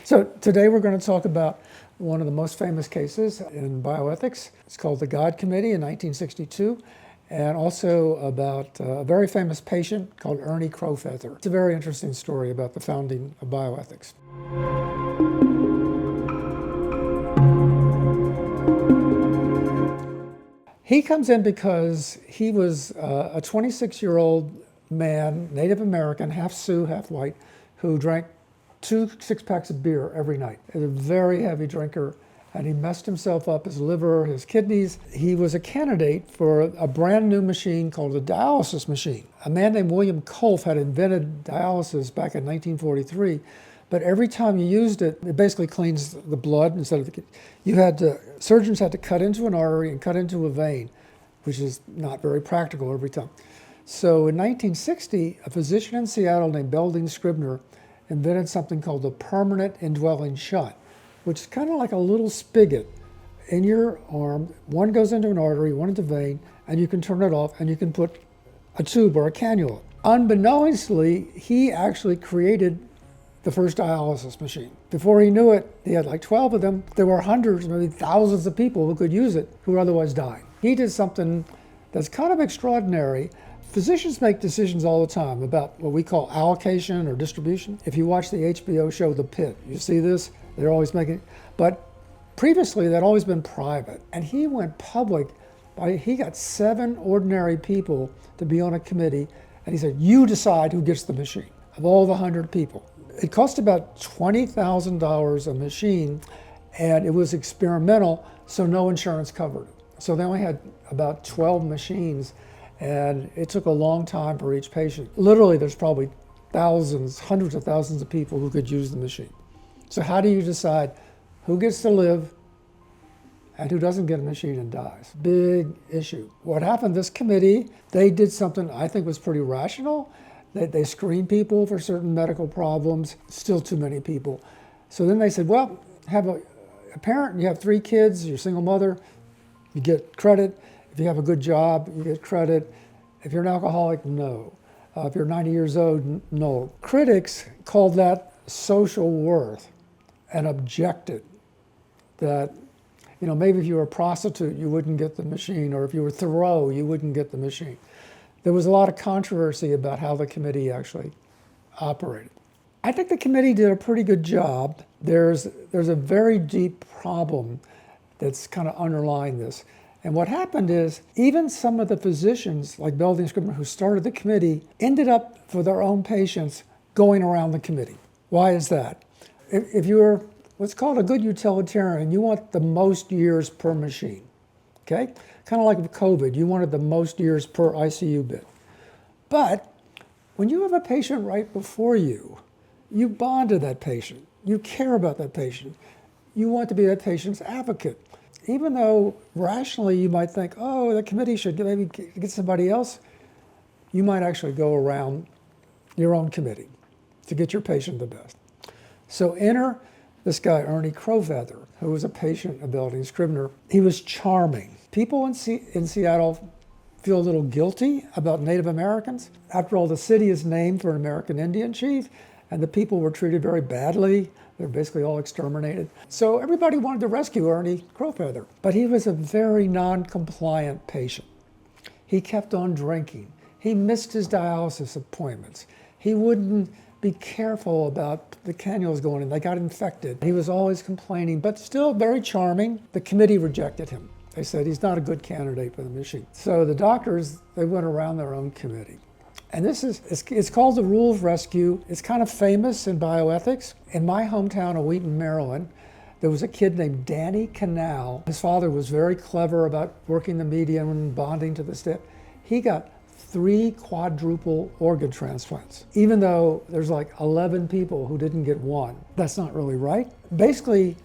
So today we're going to talk about one of the most famous cases in bioethics. It's called the God Committee in 1962, and also about a very famous patient called Ernie Crowfeather. It's a very interesting story about the founding of bioethics. He comes in because he was a 26-year-old man, Native American, half Sioux, half white, who drank 2 6-packs of beer every night. He was a very heavy drinker, and he messed himself up, his liver, his kidneys. He was a candidate for a brand new machine called a dialysis machine. A man named William Kolff had invented dialysis back in 1943, but every time you used it, it basically cleans the blood instead of surgeons had to cut into an artery and cut into a vein, which is not very practical every time. So in 1960, a physician in Seattle named Belding Scribner invented something called the permanent indwelling shunt, which is kind of like a little spigot in your arm. One goes into an artery, one into a vein, and you can turn it off and you can put a tube or a cannula. Unbeknownstly, he actually created the first dialysis machine. Before he knew it, he had like 12 of them. There were hundreds, maybe thousands of people who could use it who were otherwise dying. He did something that's kind of extraordinary. Physicians make decisions all the time about what we call allocation or distribution. If you watch the HBO show The Pit, you see this, they're always making, but previously they'd always been private. And he went public he got 7 ordinary people to be on a committee, and he said, you decide who gets the machine of all the 100 people. It cost about $20,000 a machine, and it was experimental, so no insurance covered it. So they only had about 12 machines, and it took a long time for each patient. Literally, there's probably thousands, hundreds of thousands of people who could use the machine. So how do you decide who gets to live and who doesn't get a machine and dies? Big issue. What happened, this committee, they did something I think was pretty rational. They screened people for certain medical problems, still too many people. So then they said, well, have a parent, you have 3 kids, you're a single mother, you get credit. If you have a good job, you get credit. If you're an alcoholic, no. If you're 90 years old, no. Critics called that social worth and objected that, maybe if you were a prostitute, you wouldn't get the machine, or if you were Thoreau, you wouldn't get the machine. There was a lot of controversy about how the committee actually operated. I think the committee did a pretty good job. There's a very deep problem that's kind of underlying this. And what happened is, even some of the physicians, like Belding Scribner, who started the committee, ended up, for their own patients, going around the committee. Why is that? If you're what's called a good utilitarian, you want the most years per machine, okay? Kind of like with COVID, you wanted the most years per ICU bed. But when you have a patient right before you, you bond to that patient. You care about that patient. You want to be that patient's advocate. Even though rationally you might think, oh, the committee should maybe get somebody else, you might actually go around your own committee to get your patient the best. So enter this guy, Ernie Crowfeather, who was a patient of Belding Scribner. He was charming. People in Seattle feel a little guilty about Native Americans. After all, the city is named for an American Indian chief, and the people were treated very badly. They're basically all exterminated. So everybody wanted to rescue Ernie Crowfeather, but he was a very non-compliant patient. He kept on drinking. He missed his dialysis appointments. He wouldn't be careful about the cannulas going in. They got infected. He was always complaining, but still very charming. The committee rejected him. They said he's not a good candidate for the machine. So the doctors, they went around their own committee. And it's called the Rule of Rescue. It's kind of famous in bioethics. In my hometown of Wheaton, Maryland, there was a kid named Danny Canal. His father was very clever about working the media and bonding to the staff. He got 3 quadruple organ transplants, even though there's like 11 people who didn't get one. That's not really right. Basically,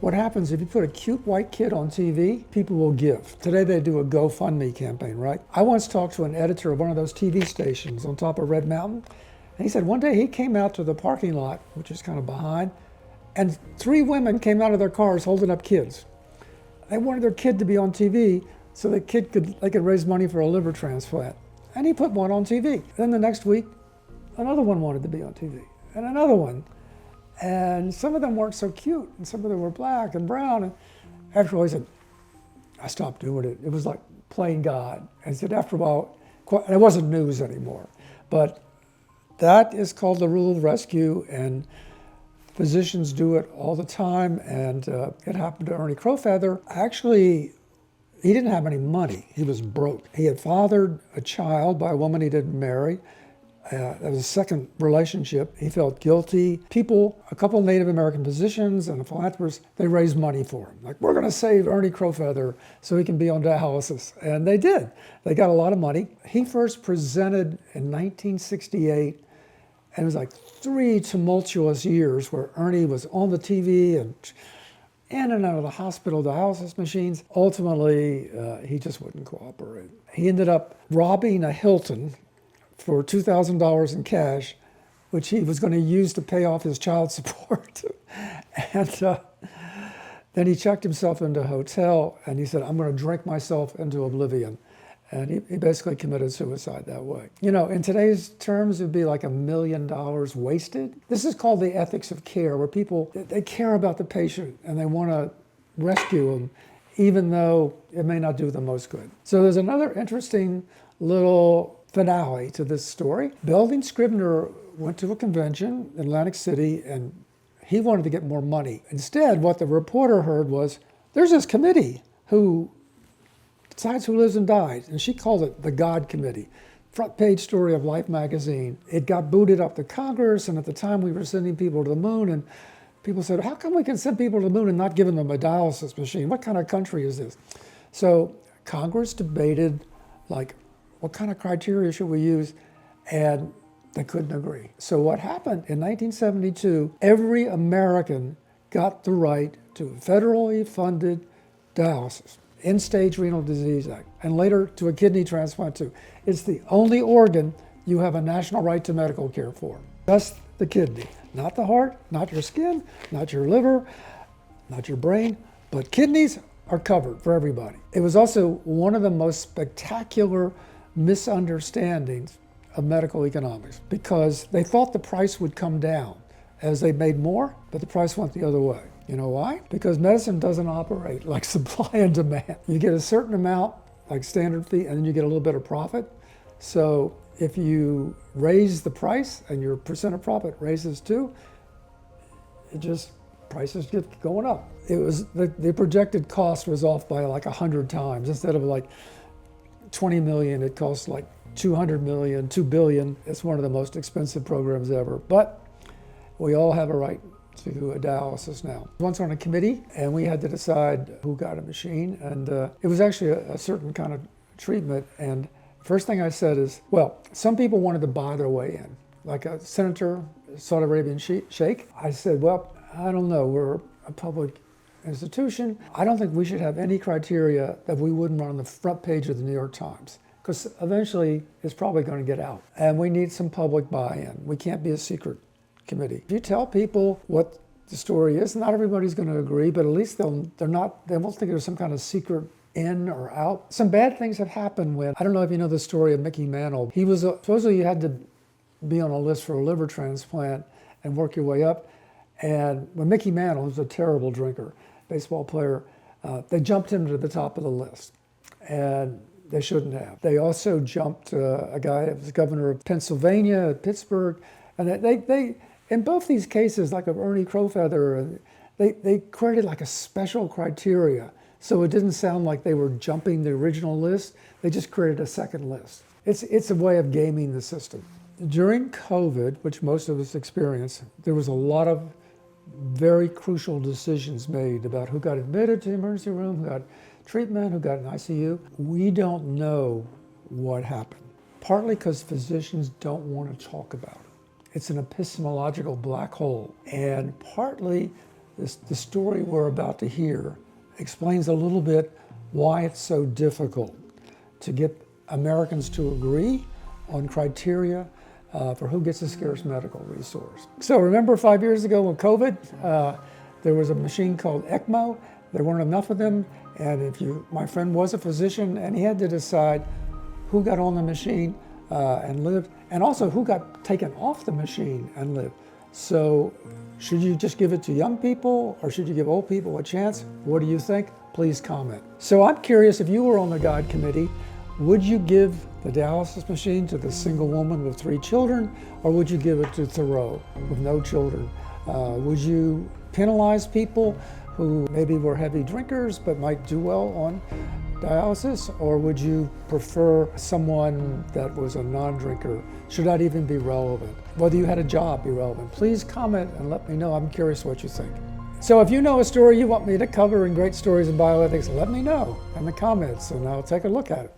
what happens if you put a cute white kid on TV, people will give. Today they do a GoFundMe campaign, right? I once talked to an editor of one of those TV stations on top of Red Mountain, and he said one day he came out to the parking lot, which is kind of behind, and 3 women came out of their cars holding up kids. They wanted their kid to be on TV so they could raise money for a liver transplant. And he put one on TV. Then the next week, another one wanted to be on TV, and another one. And some of them weren't so cute, and some of them were black and brown. And after a while, he said, I stopped doing it. It was like playing God. And he said, after a while, and it wasn't news anymore. But that is called the rule of rescue, and physicians do it all the time. And it happened to Ernie Crowfeather. Actually, he didn't have any money. He was broke. He had fathered a child by a woman he didn't marry. That was a second relationship. He felt guilty. People, a couple of Native American physicians and a philanthropist, they raised money for him. Like, we're going to save Ernie Crowfeather so he can be on dialysis. And they did. They got a lot of money. He first presented in 1968, and it was like 3 tumultuous years where Ernie was on the TV and in and out of the hospital dialysis machines. Ultimately, he just wouldn't cooperate. He ended up robbing a Hilton for $2,000 in cash, which he was going to use to pay off his child support. And then he checked himself into a hotel, and he said, I'm going to drink myself into oblivion. And he basically committed suicide that way. You know, in today's terms, it would be like $1 million wasted. This is called the ethics of care, where people, they care about the patient and they want to rescue them, even though it may not do the most good. So there's another interesting little finale to this story. Belding Scribner went to a convention in Atlantic City, and he wanted to get more money. Instead, what the reporter heard was, there's this committee who decides who lives and dies, and she called it the God Committee. Front page story of Life magazine. It got booted up to Congress, and at the time we were sending people to the moon, and people said, how come we can send people to the moon and not give them a dialysis machine? What kind of country is this? So Congress debated, like, what kind of criteria should we use? And they couldn't agree. So what happened in 1972, every American got the right to federally funded dialysis, End-Stage Renal Disease Act, and later to a kidney transplant too. It's the only organ you have a national right to medical care for. Just the kidney, not the heart, not your skin, not your liver, not your brain, but kidneys are covered for everybody. It was also one of the most spectacular misunderstandings of medical economics, because they thought the price would come down as they made more, but the price went the other way. You know why? Because medicine doesn't operate like supply and demand. You get a certain amount, like standard fee, and then you get a little bit of profit. So if you raise the price and your percent of profit raises too, prices keep going up. It was, the projected cost was off by like 100 times. Instead of like 20 million, it costs like 200 million, 2 billion. It's one of the most expensive programs ever. But we all have a right to a dialysis now. Once on a committee, and we had to decide who got a machine, and it was actually a certain kind of treatment. And first thing I said is, well, some people wanted to buy their way in, like a senator, Saudi Arabian sheikh. I said, well, I don't know, we're a public institution. I don't think we should have any criteria that we wouldn't run on the front page of the New York Times, because eventually it's probably going to get out. And we need some public buy-in. We can't be a secret committee. If you tell people what the story is, not everybody's going to agree, but at least they won't think there's some kind of secret in or out. Some bad things have happened when, I don't know if you know the story of Mickey Mantle. He was, supposedly you had to be on a list for a liver transplant and work your way up. And when Mickey Mantle, who's a terrible drinker, baseball player, they jumped him to the top of the list. And they shouldn't have. They also jumped a guy that was governor of Pennsylvania, Pittsburgh, and they in both these cases, like of Ernie Crowfeather, they created like a special criteria, so it didn't sound like they were jumping the original list. They just created a second list. It's a way of gaming the system. During COVID, which most of us experienced, there was a lot of very crucial decisions made about who got admitted to the emergency room, who got treatment, who got an ICU. We don't know what happened, partly because physicians don't want to talk about it. It's an epistemological black hole. And partly the story we're about to hear explains a little bit why it's so difficult to get Americans to agree on criteria for who gets a scarce medical resource. So remember 5 years ago with COVID, there was a machine called ECMO. There weren't enough of them. And my friend was a physician, and he had to decide who got on the machine and lived, and also who got taken off the machine and lived. So Should you just give it to young people, or should you give old people a chance? What do you think? Please comment. So I'm curious, if you were on the guide committee, would you give the dialysis machine to the single woman with 3 children, or would you give it to Thoreau with no children? Would you penalize people who maybe were heavy drinkers but might do well on dialysis, or would you prefer someone that was a non-drinker? Should that even be relevant? Whether you had a job be relevant? Please comment and let me know. I'm curious what you think. So if you know a story you want me to cover in Great Stories in Bioethics, let me know in the comments and I'll take a look at it.